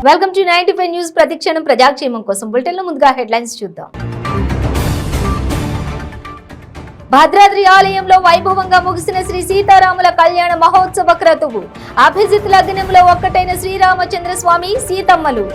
Welcome to 95 news. ప్రతిక్షణం ప్రజాక్షేమం కోసం బులెటిన్లో ముందుగా హెడ్లైన్స్ చూద్దాం. భద్రాద్రి ఆలయంలో వైభవంగా ముగిసిన శ్రీ సీతారాముల కళ్యాణ మహోత్సవ క్రతువు. అభిజిత్ లగ్నంలో ఒక్కటైన శ్రీరామచంద్ర స్వామి సీతమ్మలు.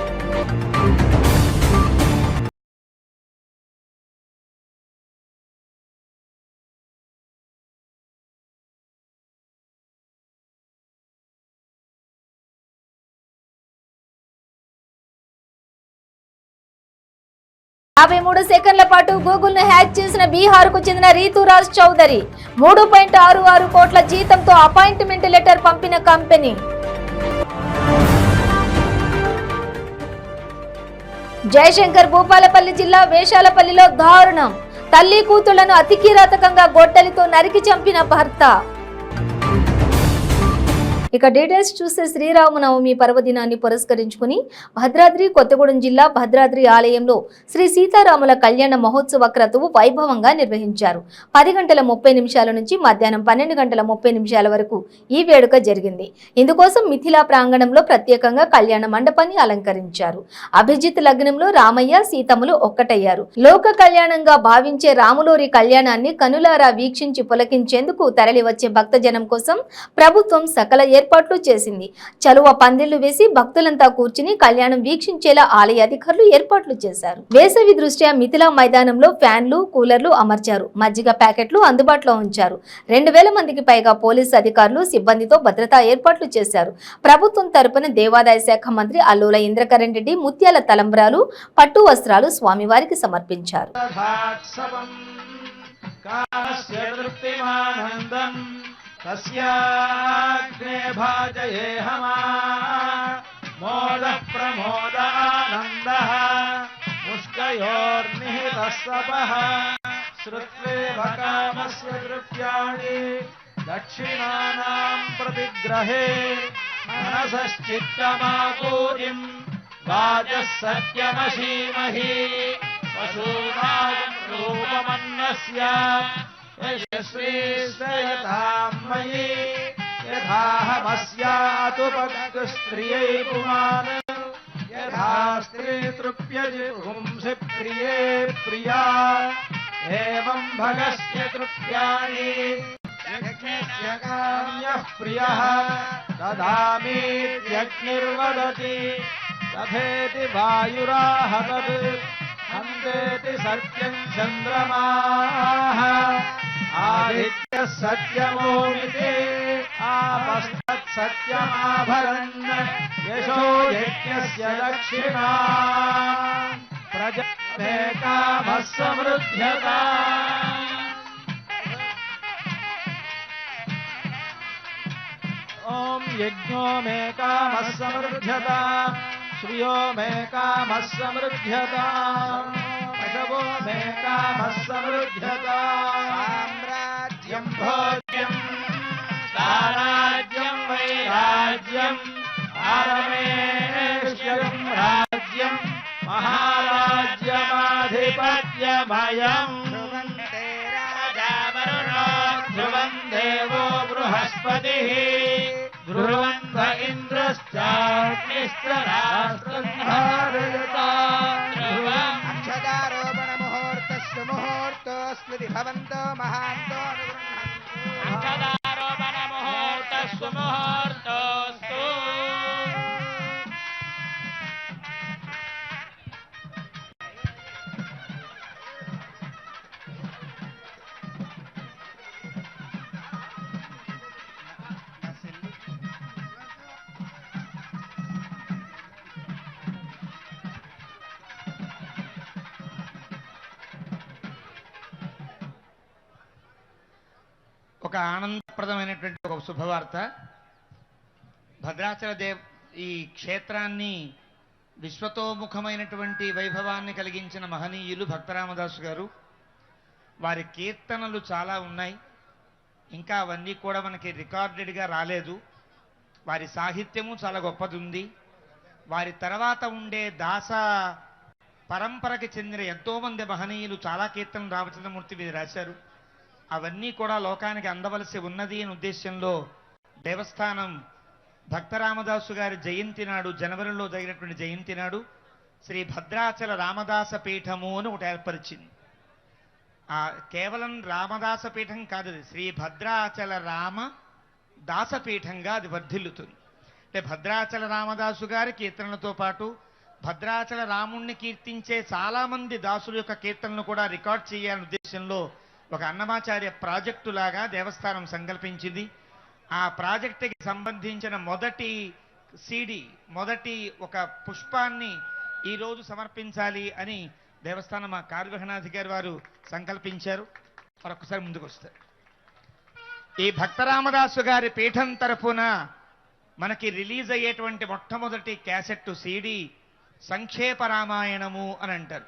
53 సెకండ్ల పాటు గూగుల్ ను హ్యాక్ చేసిన బీహార్ కు చెందిన రీతురాజ్ చౌదరి 3.66 కోట్ల జీతంతో అపాయింట్మెంట్ లెటర్ పంపిన కంపెనీ. జయశంకర్ భూపాలపల్లి జిల్లా వేషాలపల్లిలో దారుణం. తల్లి కూతుళ్లను అతి కిరాతకంగా గొడ్డలితో నరికి చంపిన భర్త. ఇక డీటెయిల్స్ చూస్తే శ్రీరామనవమి పర్వదినాన్ని పురస్కరించుకుని భద్రాద్రి కొత్తగూడెం జిల్లా భద్రాద్రి ఆలయంలో శ్రీ సీతారాముల కళ్యాణ మహోత్సవ క్రతువు వైభవంగా నిర్వహించారు. 10:30 నుంచి మధ్యాహ్నం 12:30 వరకు ఈ వేడుక జరిగింది. ఇందుకోసం మిథిలా ప్రాంగణంలో ప్రత్యేకంగా కళ్యాణ మండపాన్ని అలంకరించారు. అభిజిత్ లగ్నంలో రామయ్య సీతమ్మలు ఒక్కటయ్యారు. లోక కళ్యాణంగా భావించే రాములోరి కళ్యాణాన్ని కనులారా వీక్షించి పులకించేందుకు తరలివచ్చే భక్తజనం కోసం ప్రభుత్వం సకల ఏర్పాట్లు చేసింది. చలువ పందిళ్లు వేసి భక్తులంతా కూర్చుని కళ్యాణం వీక్షించేలా ఆలయ అధికారులు ఏర్పాట్లు చేశారు. వేసవి దృష్ట్యా మిథిలా మైదానంలో ఫ్యాన్లు కూలర్లు అమర్చారు. మజ్జిగ ప్యాకెట్లు అందుబాటులో ఉంచారు. 2000 మందికి పైగా పోలీసు అధికారులు సిబ్బందితో భద్రతా ఏర్పాట్లు చేశారు. ప్రభుత్వం తరపున దేవాదాయ శాఖ మంత్రి అల్లుల ఇంద్రకరణ్ రెడ్డి ముత్యాల తలంబ్రాలు పట్టు వస్త్రాలు స్వామివారికి సమర్పించారు. तस्याग्ने भाजयेहमा मोदः प्रमोदानन्दः मुष्कयोर्निहितः सपः श्रुत्वेव कामस्य कृत्याणि दक्षिणानां प्रतिग्रहे मनसश्चित्तमाकूर्यं वाजः सत्यमशीमहि पशूनां रूपमन्नस्य यशस्वीश्रयतामयि यथाहमस्यातु पक्स्त्रियै पुमान् यथा स्त्री तृप्यति पुंसि प्रिये प्रिया एवं भगस्य तृप्याणि यज्ञस्य काम्यः प्रियः ददामीत्यग्निर्वदति तथेति वायुराहतत् हन्तेति सत्यं चन्द्रमाः आदित्यः सत्यमोमिते आपस्तत् सत्यमाभरन् यशो यज्ञस्य दक्षिणा प्रजमे कामः समृद्ध्यता ॐ यज्ञो मे कामः समृद्ध्यता श्रियो मे कामः समृद्ध्यता पशवो मे कामः समृद्ध्यता साम्राज्यं भोज्यं साराज्यं वैराज्यं पारमेश्वरं राज्यं महाराज्यमाधिपत्यमयं ध्रुवन्ते राजा वरुणो ध्रुवं देवो बृहस्पतिः ध्रुवन्त इन्द्रश्चाग्निश्चराष्ट्रन्धारयता ध्रुवम् अक्षदारोपण मुहूर्तस्य मुहूर्तोऽस्मि भवन्तो महान्तो अक्षदारोपण मुहूर्तस्य मुहूर्तोऽस्तु ఒక ఆనందప్రదమైనటువంటి ఒక శుభవార్త. భద్రాచల ఈ క్షేత్రాన్ని విశ్వతోముఖమైనటువంటి వైభవాన్ని కలిగించిన మహనీయులు భక్తరామదాసు గారు. వారి కీర్తనలు చాలా ఉన్నాయి, ఇంకా అవన్నీ కూడా మనకి రికార్డెడ్గా రాలేదు. వారి సాహిత్యము చాలా గొప్పది ఉంది. వారి తర్వాత ఉండే దాస పరంపరకి చెందిన ఎంతోమంది మహనీయులు చాలా కీర్తనలు రామచంద్రమూర్తి మీద రాశారు. అవన్నీ కూడా లోకానికి అందవలసి ఉన్నది అనే ఉద్దేశంలో దేవస్థానం భక్తరామదాసు గారి జయంతి నాడు, జనవరిలో జరిగినటువంటి జయంతి నాడు శ్రీ భద్రాచల రామదాస పీఠము అని ఒకటి ఏర్పరిచింది. కేవలం రామదాస పీఠం కాదు, అది శ్రీ భద్రాచల రామ దాసపీఠంగా అది వర్ధిల్లుతుంది. అంటే భద్రాచల రామదాసు గారి కీర్తనలతో పాటు భద్రాచల రాముణ్ణి కీర్తించే చాలామంది దాసుల యొక్క కీర్తనలు కూడా రికార్డ్ చేయాలనే ఉద్దేశంలో ఒక అన్నమాచార్య ప్రాజెక్టు లాగా దేవస్థానం సంకల్పించింది. ఆ ప్రాజెక్టుకి సంబంధించిన మొదటి సీడీ, మొదటి ఒక పుష్పాన్ని ఈరోజు సమర్పించాలి అని దేవస్థానం మా కార్యనిర్వహణాధికారి వారు సంకల్పించారు. మరొకసారి ముందుకు వస్తారు. ఈ భక్తరామదాసు గారి పీఠం తరఫున మనకి రిలీజ్ అయ్యేటువంటి మొట్టమొదటి క్యాసెట్ సీడీ సంక్షేప రామాయణము అని అంటారు.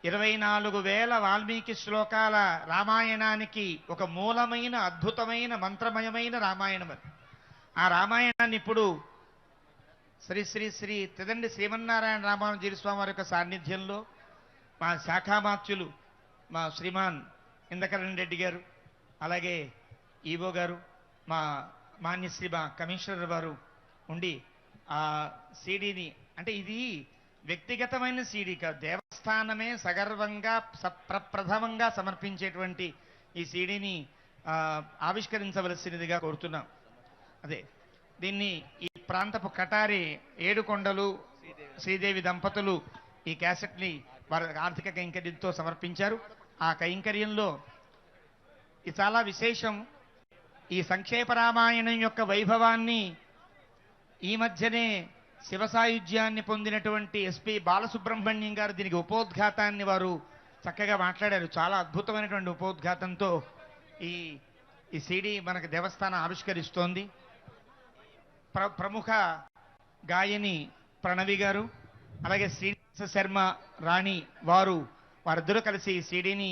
24,000 వాల్మీకి శ్లోకాల రామాయణానికి ఒక మూలమైన అద్భుతమైన మంత్రమయమైన రామాయణం అది. ఆ రామాయణాన్ని ఇప్పుడు శ్రీ శ్రీ శ్రీ తిదండి శ్రీమన్నారాయణ రామానుజీర స్వామి వారి యొక్క సాన్నిధ్యంలో మా శాఖామాత్యులు మా శ్రీమాన్ ఇందకరణ్ రెడ్డి గారు, అలాగే ఈవో గారు, మా మాన్యశ్రీ మా కమిషనర్ వారు ఉండి ఆ సీడీని, అంటే ఇది వ్యక్తిగతమైన సీడీ కాదు, దేవస్థానమే సగర్వంగా ప్రప్రథమంగా సమర్పించేటువంటి ఈ సీడీని ఆవిష్కరించవలసినదిగా కోరుతున్నాం. అదే దీన్ని ఈ ప్రాంతపు కటారి ఏడుకొండలు శ్రీదేవి దంపతులు ఈ క్యాసెట్ని వారి ఆర్థిక కైంకర్యంతో సమర్పించారు. ఆ కైంకర్యంలో ఇది చాలా విశేషం. ఈ సంక్షేప రామాయణం యొక్క వైభవాన్ని ఈ మధ్యనే శివ సాయుధ్యాన్ని పొందినటువంటి ఎస్పి బాలసుబ్రహ్మణ్యం గారు దీనికి ఉపోద్ఘాతాన్ని వారు చక్కగా మాట్లాడారు. చాలా అద్భుతమైనటువంటి ఉపోద్ఘాతంతో ఈ సీడీ మనకు దేవస్థానం ఆవిష్కరిస్తోంది. ప్రముఖ గాయని ప్రణవి గారు, అలాగే శ్రీనివాస శర్మ రాణి వారిద్దరూ కలిసి ఈ సీడీని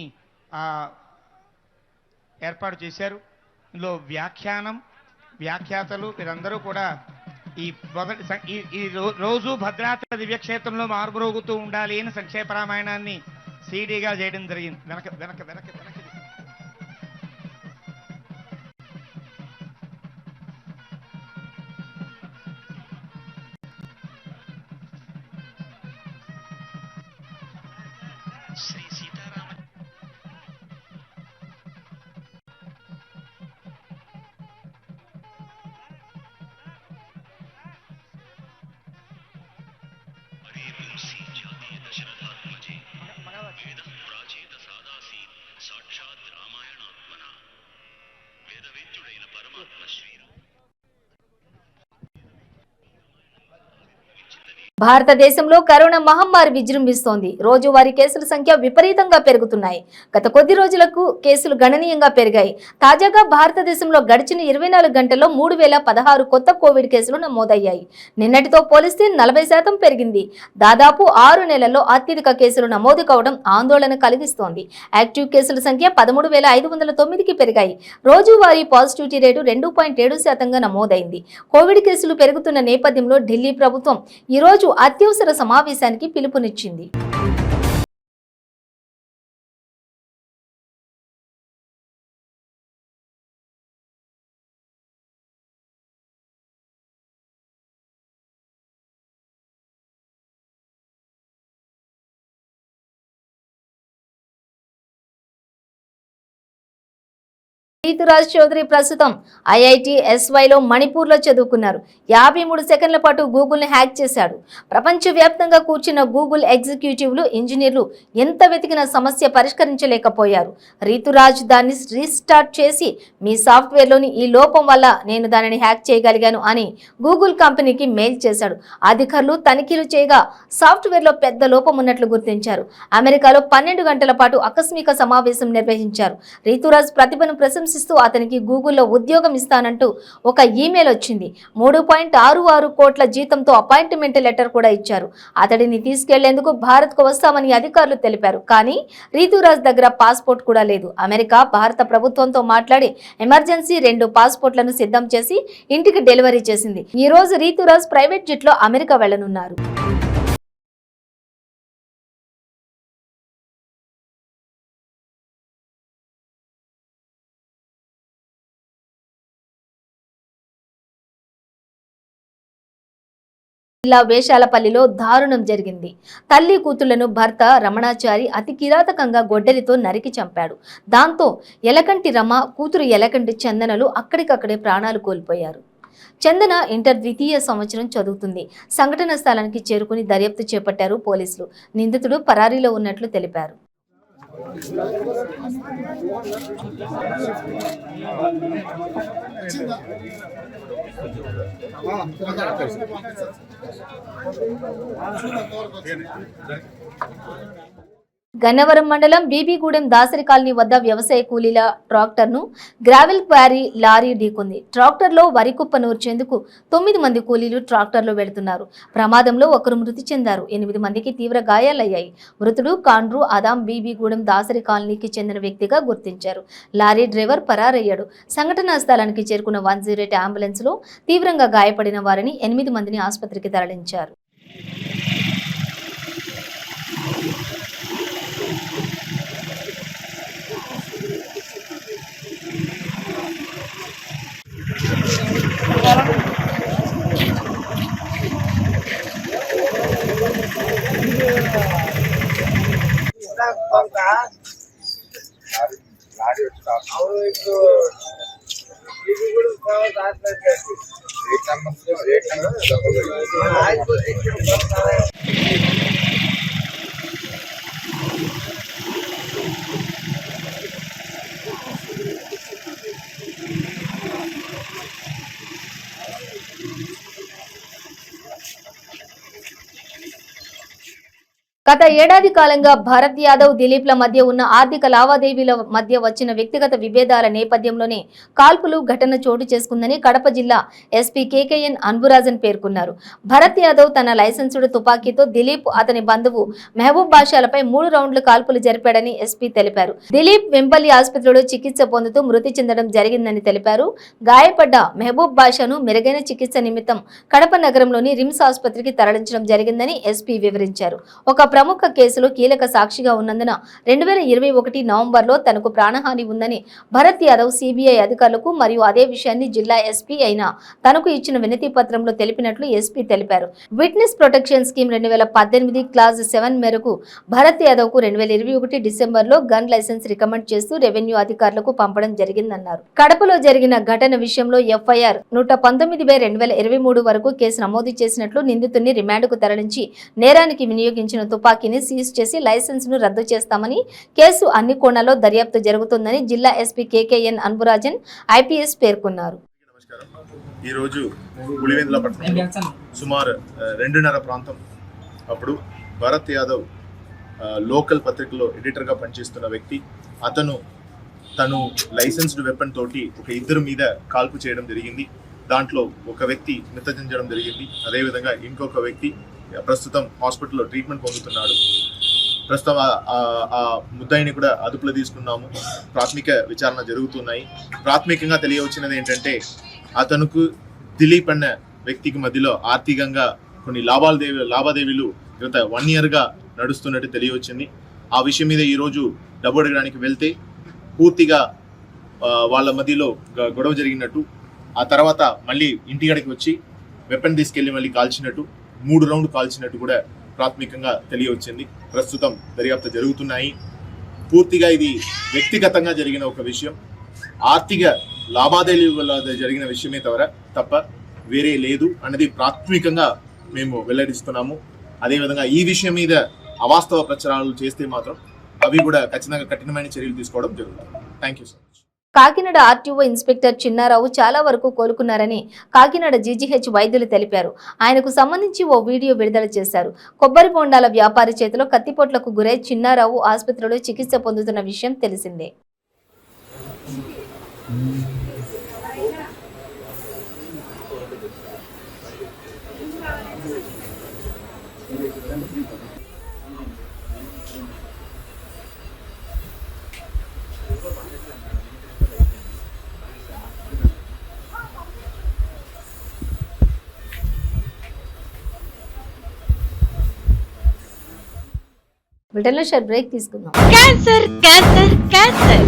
ఏర్పాటు చేశారు. ఇందులో వ్యాఖ్యానం, వ్యాఖ్యాతలు వీరందరూ కూడా ఈ రోజు భద్రాచల దివ్యక్షేత్రంలో మార్పురోగుతూ ఉండాలి అని సంక్షేప రామాయణాన్ని సీడీగా చేయడం జరిగింది. వెనక వెనక వెనక వెనక శ్రీ సీతారామ సాక్షాత్ రామాయణాత్మన వేదవేద్యుడైన పరమాత్మ శ్రీరామ. భారతదేశంలో కరోనా మహమ్మారి విజృంభిస్తోంది. రోజువారీ కేసుల సంఖ్య విపరీతంగా పెరుగుతున్నాయి. గత కొద్ది రోజులకు కేసులు గణనీయంగా పెరిగాయి. తాజాగా భారతదేశంలో గడిచిన 24 గంటల్లో 3,016 కొత్త కోవిడ్ కేసులు నమోదయ్యాయి. నిన్నటితో పోలిస్తే 40% పెరిగింది. దాదాపు 6 నెలల్లో అత్యధిక కేసులు నమోదు కావడం ఆందోళన కలిగిస్తోంది. యాక్టివ్ కేసుల సంఖ్య 13,509కి పెరిగాయి. రోజువారీ పాజిటివిటీ రేటు 2.7%గా నమోదైంది. కోవిడ్ కేసులు పెరుగుతున్న నేపథ్యంలో ఢిల్లీ ప్రభుత్వం ఈ రోజు అత్యవసర సమావేశానికి పిలుపునిచ్చింది. రీతురాజ్ చౌదరి ప్రస్తుతం IIT-SYలో మణిపూర్లో చదువుకున్నారు. 53 సెకండ్ల పాటు గూగుల్ని హ్యాక్ చేశాడు. ప్రపంచవ్యాప్తంగా కూర్చున్న గూగుల్ ఎగ్జిక్యూటివ్లు, ఇంజనీర్లు ఎంత వెతికినా సమస్య పరిష్కరించలేకపోయారు. రీతురాజ్ దాన్ని రీస్టార్ట్ చేసి, మీ సాఫ్ట్వేర్లోని ఈ లోపం వల్ల నేను దానిని హ్యాక్ చేయగలిగాను అని గూగుల్ కంపెనీకి మెయిల్ చేశాడు. అధికారులు తనిఖీలు చేయగా సాఫ్ట్వేర్లో పెద్ద లోపం ఉన్నట్లు గుర్తించారు. అమెరికాలో 12 గంటల పాటు ఆకస్మిక సమావేశం నిర్వహించారు. రీతురాజ్ ప్రతిభను ప్రశంసిస్తూ అతనికి గూగుల్లో ఉద్యోగం ఇస్తానంటూ ఒక ఈమెయిల్ వచ్చింది. 3.66 కోట్ల జీతంతో అపాయింట్మెంట్ లెటర్ కూడా ఇచ్చారు. అతడిని తీసుకెళ్లేందుకు భారత్కు వస్తామని అధికారులు తెలిపారు. కానీ రీతురాజ్ దగ్గర పాస్పోర్ట్ కూడా లేదు. అమెరికా భారత ప్రభుత్వంతో మాట్లాడి ఎమర్జెన్సీ 2 పాస్పోర్ట్లను సిద్ధం చేసి ఇంటికి డెలివరీ చేసింది. ఈ రోజు రీతురాజ్ ప్రైవేట్ జెట్లో అమెరికా వెళ్లనున్నారు. జిల్లా వేషాలపల్లిలో దారుణం జరిగింది. తల్లి కూతుళ్లను భర్త రమణాచారి అతి కిరాతకంగా గొడ్డలితో నరికి చంపాడు. దాంతో ఎలకంటి రమ, కూతురు ఎలకంటి చందనలు అక్కడికక్కడే ప్రాణాలు కోల్పోయారు. చందన ఇంటర్ ద్వితీయ సంవత్సరం చదువుతుంది. సంఘటన స్థలానికి చేరుకుని దర్యాప్తు చేపట్టారు పోలీసులు. నిందితుడు పరారీలో ఉన్నట్లు తెలిపారు. గన్నవరం మండలం బీబీగూడెం దాసరి కాలనీ వద్ద వ్యవసాయ కూలీల ట్రాక్టర్ను గ్రావెల్ క్వారీ లారీ ఢీకొంది. ట్రాక్టర్లో వరి కుప్ప నూర్చేందుకు 9 మంది కూలీలు ట్రాక్టర్లో వెళుతున్నారు. ప్రమాదంలో ఒకరు మృతి చెందారు. 8 మందికి తీవ్ర గాయాలయ్యాయి. మృతుడు కాండ్రు అదాం బీబీగూడెం దాసరి కాలనీకి చెందిన వ్యక్తిగా గుర్తించారు. లారీ డ్రైవర్ పరారయ్యాడు. సంఘటనా స్థలానికి చేరుకున్న 108 అంబులెన్స్ లో తీవ్రంగా గాయపడిన వారిని 8 మందిని ఆసుపత్రికి తరలించారు. గత ఏడాది కాలంగా భరత్ యాదవ్, దిలీప్ల మధ్య ఉన్న ఆర్థిక లావాదేవీల మధ్య వచ్చిన వ్యక్తిగత విభేదాల నేపథ్యంలోనే కాల్పులు ఘటన చోటు చేసుకుందని కడప జిల్లా ఎస్పీ కేకేఎన్ అన్బురాజన్ పేర్కొన్నారు. భరత్ యాదవ్ తన లైసెన్సుడు తుపాకీతో దిలీప్, అతని బంధువు మెహబూబ్ బాషాలపై 3 రౌండ్లు కాల్పులు జరిపాడని ఎస్పీ తెలిపారు. దిలీప్ వెంపల్లి ఆసుపత్రిలో చికిత్స పొందుతూ మృతి చెందడం జరిగిందని తెలిపారు. గాయపడ్డ మెహబూబ్ బాషాను మెరుగైన చికిత్స నిమిత్తం కడప నగరంలోని రిమ్స్ ఆసుపత్రికి తరలించడం జరిగిందని ఎస్పీ వివరించారు. ఒక ప్రముఖ కేసులో కీలక సాక్షిగా ఉన్నందున 2021 నవంబర్లో తనకు ప్రాణహాని ఉందని భరత్ యాదవ్ సిబిఐ అధికారులకు మరియు అదే విషయాన్ని జిల్లా ఎస్పీ అయిన తనకు ఇచ్చిన వినతి పత్రంలో తెలిపినట్లు ఎస్పీ తెలిపారు. విట్నెస్ ప్రొటెక్షన్ స్కీమ్ 2018 క్లాజ్ 7 మేరకు భరత్ యాదవ్ కు 2021 డిసెంబర్లో గన్ లైసెన్స్ రికమెండ్ చేస్తూ రెవెన్యూ అధికారులకు పంపడం జరిగిందన్నారు. కడపలో జరిగిన ఘటన విషయంలో ఎఫ్ఐఆర్ 119/2023 వరకు కేసు నమోదు చేసినట్లు, నిందితుడిని రిమాండ్కు తరలించి నేరానికి వినియోగించిన తుపాకీని సీజ్ చేసి లైసెన్స్ ను రద్దు చేస్తామని, కేసు అన్ని కోణాల్లో దర్యాప్తు జరుగుతుందని జిల్లా ఎస్పీ కేకేఎన్ అన్బురాజన్ ఐపీఎస్ పేర్కొన్నారు. ఈ రోజు పులివెందుల పట్టణంలో సుమారు 2:30 ప్రాంతం అప్పుడు భరత్ యాదవ్ లోకల్ పత్రికలో ఎడిటర్గా పనిచేస్తున్న వ్యక్తి, తను లైసెన్స్డ్ వెపన్ తోటి ఒక 2 మీద కాల్పు చేయడం జరిగింది. దాంట్లో ఒక వ్యక్తి మృతి చెందడం జరిగింది. అదేవిధంగా ఇంకొక వ్యక్తి ప్రస్తుతం హాస్పిటల్లో ట్రీట్మెంట్ పొందుతున్నాడు. ప్రస్తుతం ఆ ముద్దాయిని కూడా అదుపులో తీసుకున్నాము. ప్రాథమిక విచారణ జరుగుతున్నాయి. ప్రాథమికంగా తెలియవచ్చినది ఏంటంటే, అతనుకు దిలీప్ అన్న వ్యక్తికి మధ్యలో ఆర్థికంగా కొన్ని లావాదేవీలు గత 1 yearగా నడుస్తున్నట్టు తెలియవచ్చింది. ఆ విషయం మీద ఈరోజు డబ్బు అడగడానికి వెళ్తే పూర్తిగా వాళ్ళ మధ్యలో గొడవ జరిగినట్టు, ఆ తర్వాత మళ్ళీ ఇంటికాడికి వచ్చి వెపన్ తీసుకెళ్లి మళ్ళీ కాల్చినట్టు, 3 రౌండ్లు కాల్చినట్టు కూడా ప్రాథమికంగా తెలియవచ్చింది. ప్రస్తుతం దర్యాప్తు జరుగుతున్నాయి. పూర్తిగా ఇది వ్యక్తిగతంగా జరిగిన ఒక విషయం, ఆర్థిక లావాదేవీల జరిగిన విషయమే తప్ప వేరే లేదు అన్నది ప్రాథమికంగా మేము వెల్లడిస్తున్నాము. అదేవిధంగా ఈ విషయం మీద అవాస్తవ ప్రచారాలు చేస్తే మాత్రం అవి కూడా ఖచ్చితంగా కఠినమైన చర్యలు తీసుకోవడం జరుగుతుంది. Thank you so much. Kakinada RTO inspector Chinnarao చాలా వరకు కోలుకున్నారని కాకినాడ జీజీహెచ్ వైద్యులు తెలిపారు. ఆయనకు సంబంధించి ఓ వీడియో విడుదల చేశారు. కొబ్బరి బొండాల వ్యాపారి చేతిలో కత్తిపోట్లకు గురై చిన్నారావు ఆసుపత్రిలో చికిత్స పొందుతున్న విషయం తెలిసిందే. బ్రేక్ తీసుకుందాం. క్యాన్సర్ క్యాన్సర్ క్యాన్సర్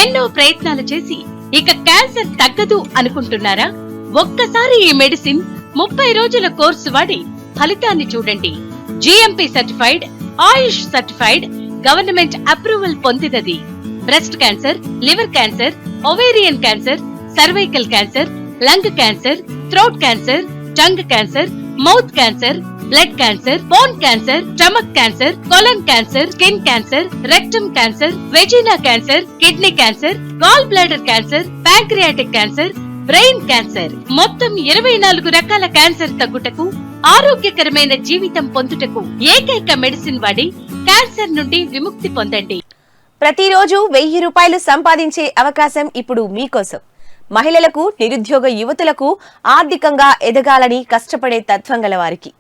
ఎన్నో ప్రయత్నాలు చేసి ఇక క్యాన్సర్ తగ్గదు అనుకుంటున్నారా? ఒక్కసారి ఈ మెడిసిన్ 30 రోజుల కోర్సు వాడి ఫలితాన్ని చూడండి. GMP certified, Ayush certified, government approval పొందినది. Breast cancer, liver cancer, ovarian cancer, cervical cancer, lung cancer, throat cancer, tongue cancer, mouth cancer, blood cancer, bone cancer, stomach cancer, colon cancer, skin cancer, rectum cancer, vagina cancer, kidney cancer, gall bladder cancer, pancreatic cancer, brain cancer, మొత్తం 24 రకాల cancer తగ్గుటకు, ఆరోగ్యకరమైన జీవితం పొందుటకు ఏకైక medicine వాడి cancer నుండి విముక్తి పొందండి. ప్రతిరోజు 1000 రూపాయలు సంపాదించే అవకాశం ఇప్పుడు మీకోసం. మహిళలకు, నిరుద్యోగ యువతులకు ఆర్థికంగా ఎదగాలని కష్టపడే తత్వం గల వారికి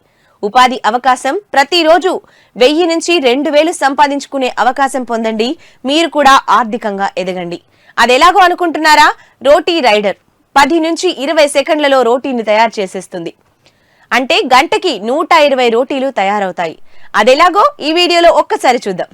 ఉపాధి అవకాశం. ప్రతిరోజు 1000 నుంచి 2000 సంపాదించుకునే అవకాశం పొందండి. మీరు కూడా ఆర్థికంగా ఎదగండి. అదెలాగో అనుకుంటున్నారా? రోటీ రైడర్ 10 నుంచి 20 సెకండ్లలో రోటీని తయారు చేసేస్తుంది. అంటే గంటకి 120 రోటీలు తయారవుతాయి. అదెలాగో ఈ వీడియోలో ఒక్కసారి చూద్దాం.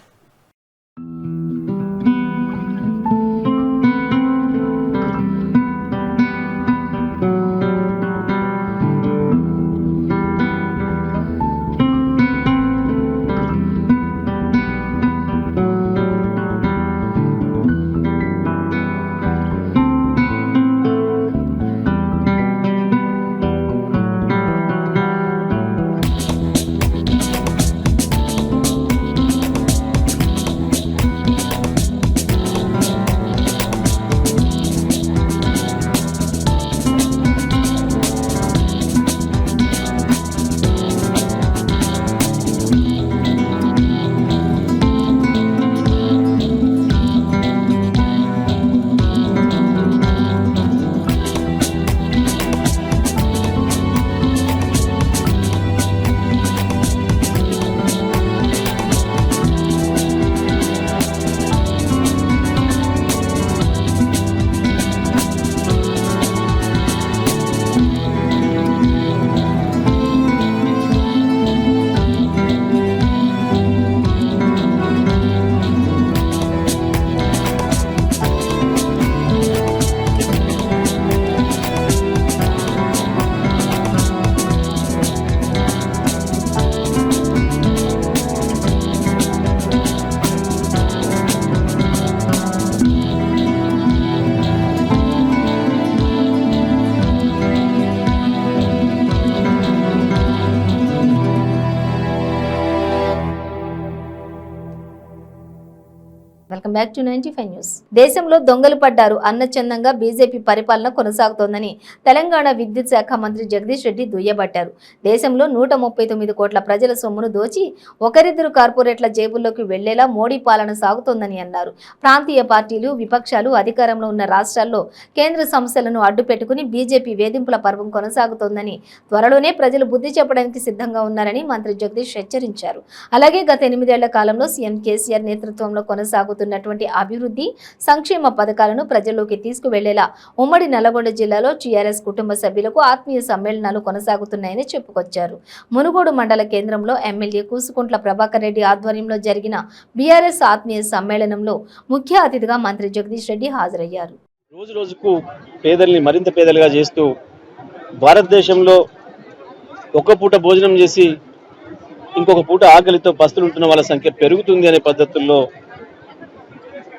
Welcome back to 95 news. దేశంలో దొంగలు పడ్డారు అన్నచందంగా బీజేపీ పరిపాలన కొనసాగుతోందని తెలంగాణ విద్యుత్ శాఖ మంత్రి జగదీష్ రెడ్డి దుయ్యబట్టారు. దేశంలో 139 కోట్ల ప్రజల సొమ్మును దోచి ఒకరిద్దరు కార్పొరేట్ల జేబుల్లోకి వెళ్లేలా మోడీ పాలన సాగుతోందని అన్నారు. ప్రాంతీయ పార్టీలు, విపక్షాలు అధికారంలో ఉన్న రాష్ట్రాల్లో కేంద్ర సంస్థలను అడ్డుపెట్టుకుని బీజేపీ వేధింపుల పర్వం కొనసాగుతోందని, త్వరలోనే ప్రజలు బుద్ధి చెప్పడానికి సిద్ధంగా ఉన్నారని మంత్రి జగదీష్ హెచ్చరించారు. అలాగే గత 8 ఏళ్ల కాలంలో సీఎం కేసీఆర్ నేతృత్వంలో కొనసాగుతున్నటువంటి అభివృద్ధి సంక్షేమ పథకాలను ప్రజల్లోకి తీసుకువెళ్లేలా ఉమ్మడి నల్లగొండ జిల్లాలో టీఆర్ఎస్ కుటుంబ సభ్యులకు ఆత్మీయ సమ్మేళనాలు కొనసాగుతున్నాయని చెప్పుకొచ్చారు. మునుగోడు మండల కేంద్రంలో ఎమ్మెల్యే కూసుకుంట్ల ప్రభాకర్ రెడ్డి ఆధ్వర్యంలో జరిగిన బీఆర్ఎస్ ఆత్మీయ సమ్మేళనంలో ముఖ్య అతిథిగా మంత్రి జగదీష్ రెడ్డి హాజరయ్యారు. రోజు రోజుకు పేదల్ని మరింత పేదలుగా చేస్తూ భారతదేశంలో ఒక పూట భోజనం చేసి ఇంకొక పూట ఆకలితో పస్తులుంటున్న వాళ్ళ సంఖ్య పెరుగుతుంది అనే పద్ధతుల్లో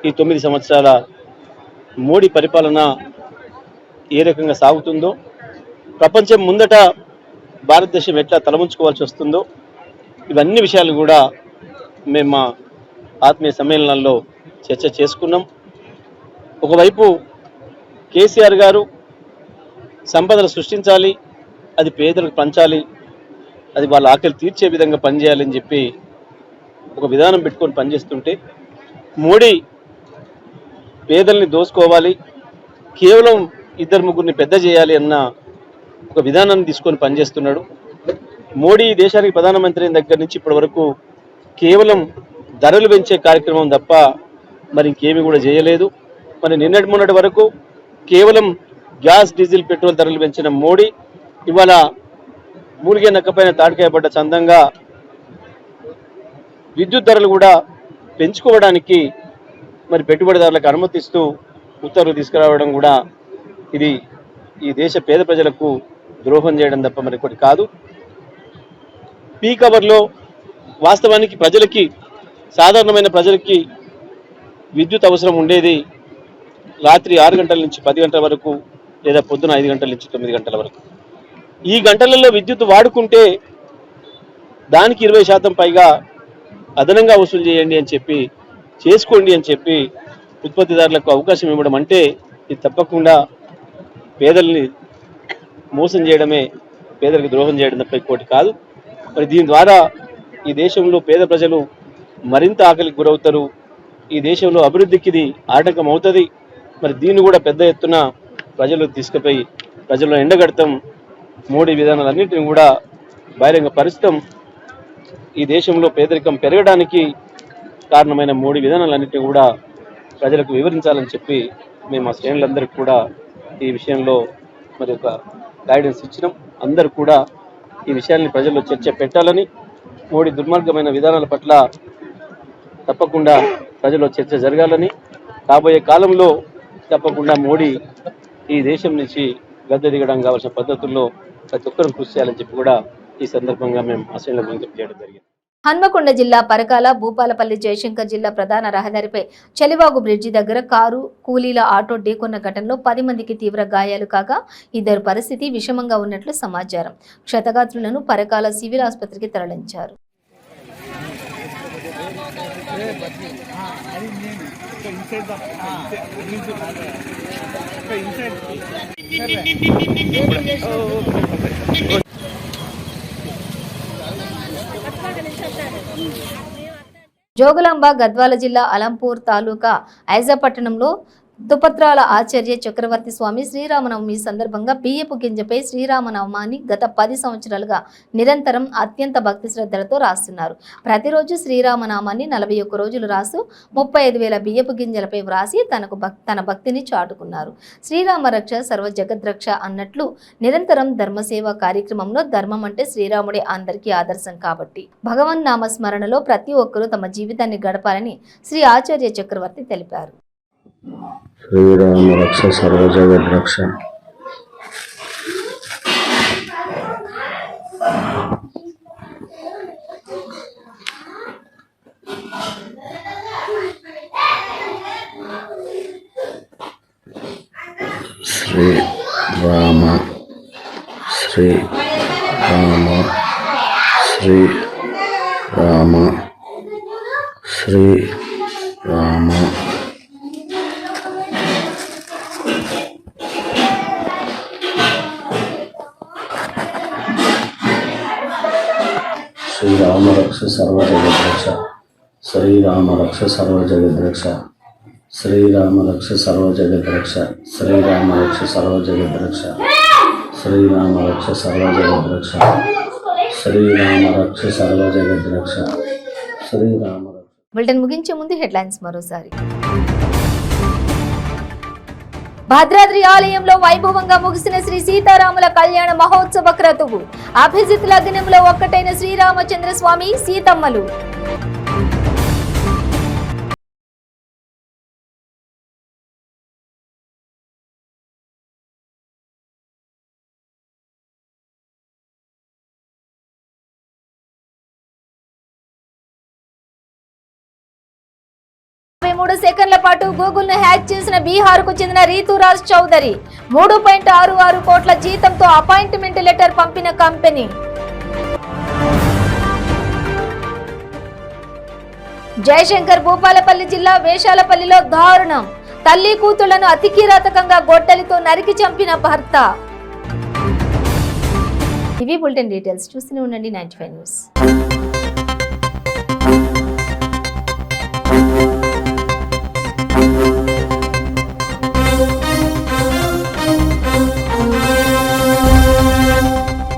ఈ 9 సంవత్సరాల మోడీ పరిపాలన ఏ రకంగా సాగుతుందో, ప్రపంచం ముందట భారతదేశం ఎట్లా తలముంచుకోవాల్సి వస్తుందో, ఇవన్నీ విషయాలు కూడా మేము మా ఆత్మీయ సమ్మేళనాల్లో చర్చ చేసుకున్నాం. ఒకవైపు కేసీఆర్ గారు సంపదలు సృష్టించాలి, అది పేదలకు పంచాలి, అది వాళ్ళ ఆకలి తీర్చే విధంగా పనిచేయాలని చెప్పి ఒక విధానం పెట్టుకొని పనిచేస్తుంటే, మోడీ పేదల్ని దోసుకోవాలి, కేవలం 2-3 పెద్ద చేయాలి అన్న ఒక విధానాన్ని తీసుకొని పనిచేస్తున్నాడు. మోడీ దేశానికి ప్రధానమంత్రి అయిన దగ్గర నుంచి ఇప్పటి వరకు కేవలం ధరలు పెంచే కార్యక్రమం తప్ప మరి ఇంకేమీ కూడా చేయలేదు. మరి మొన్నటి వరకు కేవలం గ్యాస్, డీజిల్, పెట్రోల్ ధరలు పెంచిన మోడీ ఇవాళ మూలిగే నక్కపైన తాటికాయ పడ్డ చందంగా విద్యుత్ ధరలు కూడా పెంచుకోవడానికి మరి పెట్టుబడిదారులకు అనుమతిస్తూ ఉత్తర్వులు తీసుకురావడం కూడా ఇది ఈ దేశ పేద ప్రజలకు ద్రోహం చేయడం తప్ప మరొకటి కాదు. పీక్ అవర్లో వాస్తవానికి ప్రజలకి, సాధారణమైన ప్రజలకి విద్యుత్ అవసరం ఉండేది రాత్రి 6 గంటల నుంచి 10 గంటల వరకు, లేదా పొద్దున 5 గంటల నుంచి 9 గంటల వరకు. ఈ గంటలలో విద్యుత్ వాడుకుంటే దానికి 20% పైగా అదనంగా వసూలు చేయండి అని చెప్పి, చేసుకోండి అని చెప్పి ఉత్పత్తిదారులకు అవకాశం ఇవ్వడం అంటే ఇది తప్పకుండా పేదల్ని మోసం చేయడమే, పేదలకు ద్రోహం చేయడం తప్ప ఇంకోటి కాదు. మరి దీని ద్వారా ఈ దేశంలో పేద ప్రజలు మరింత ఆకలికి గురవుతారు. ఈ దేశంలో అభివృద్ధికి ఇది ఆటంకం అవుతుంది. మరి దీన్ని కూడా పెద్ద ఎత్తున ప్రజలు తీసుకుపోయి ప్రజల్లో ఎండగడతాం. మోడీ విధానాలన్నింటినీ కూడా బహిరంగ పరిస్థితం. ఈ దేశంలో పేదరికం పెరగడానికి కారణమైన మోడీ విధానాలన్నింటినీ కూడా ప్రజలకు వివరించాలని చెప్పి మేము ఆ శ్రేణులందరికీ కూడా ఈ విషయంలో మరి ఒక గైడెన్స్ ఇచ్చినాం. అందరూ కూడా ఈ విషయాన్ని ప్రజల్లో చర్చ పెట్టాలని, మోడీ దుర్మార్గమైన విధానాల పట్ల తప్పకుండా ప్రజల్లో చర్చ జరగాలని, రాబోయే కాలంలో తప్పకుండా మోడీ ఈ దేశం నుంచి గద్దె దిగడం కావాల్సిన పద్ధతుల్లో ప్రతి ఒక్కరూ కృషి చేయాలని చెప్పి కూడా ఈ సందర్భంగా మేము ఆశయంలో విజ్ఞప్తి చేయడం జరిగింది. హన్మకొండ జిల్లా పరకాల భూపాలపల్లి జయశంకర్ జిల్లా ప్రధాన రహదారిపై చలివాగు బ్రిడ్జి దగ్గర కారు కూలీల ఆటో ఢీకొన్న ఘటనలో 10 మందికి తీవ్ర గాయాలు కాగా 2 పరిస్థితి విషమంగా ఉన్నట్లు సమాచారం. క్షతగాత్రులను పరకాల సివిల్ ఆసుపత్రికి తరలించారు. జోగులాంబ గద్వాల జిల్లా అలంపూర్ తాలూకా ఐజాపట్టణంలో దుపత్రాల ఆచార్య చక్రవర్తి స్వామి శ్రీరామనవమి సందర్భంగా బియ్యపు గింజపై శ్రీరామనవమాన్ని గత 10 సంవత్సరాలుగా నిరంతరం అత్యంత భక్తి శ్రద్ధలతో రాస్తున్నారు. ప్రతిరోజు శ్రీరామనామాన్ని 41 రోజులు రాస్తూ 35,000 బియ్యపు గింజలపై వ్రాసి తన భక్తిని చాటుకున్నారు. శ్రీరామ రక్ష సర్వ జగద్రక్ష అన్నట్లు నిరంతరం ధర్మసేవ కార్యక్రమంలో ధర్మం అంటే శ్రీరాముడే అందరికీ ఆదర్శం కాబట్టి భగవన్ నామ స్మరణలో ప్రతి ఒక్కరూ తమ జీవితాన్ని గడపాలని శ్రీ ఆచార్య చక్రవర్తి తెలిపారు. శ్రీరామ రక్ష సర్వ జగద్రక్ష. శ్రీరామ శ్రీరామ శ్రీరామ శ్రీరామ శ్రీరామ రక్ష సర్వ జగద్రక్ష. శ్రీరామ రక్ష సర్వ జగద్రక్ష. శ్రీరామ రక్ష సర్వ జగద్రక్ష. శ్రీరామ రక్ష సర్వ జగద్రక్ష. శ్రీరామ రక్ష సర్వ జగద్రక్ష. శ్రీరామ రక్ష సర్వ జగద్రక్ష. శ్రీరామ రక్ష. బులెటిన్ ముగించే ముందు హెడ్లైన్స్ మరోసారి. భద్రాద్రి ఆలయంలో వైభవంగా ముగిసిన శ్రీ సీతారాముల కళ్యాణ మహోత్సవ క్రతువు. అభిజిత్ లగ్నంలో ఒక్కటైన శ్రీరామచంద్ర స్వామి సీతమ్మలు. 3 సెకండ్ల పాటు గూగుల్ ను హ్యాక్ చేసిన బీహార్ కు చెందిన రీతురాజ్ చౌదరి 3.66 కోట్ల జీతంతో అపాయింట్మెంట్ లెటర్ పంపిన కంపెనీ. జయశంకర్ భూపాలపల్లి జిల్లా వేషాలపల్లిలో దారుణం. తల్లి కూతుళ్లను అతి కిరాతకంగా గొడ్డలితో నరికి చంపిన భర్త. ఇవి బులెటిన్ డీటెయిల్స్. చూస్తూనే ఉండండి 95 న్యూస్.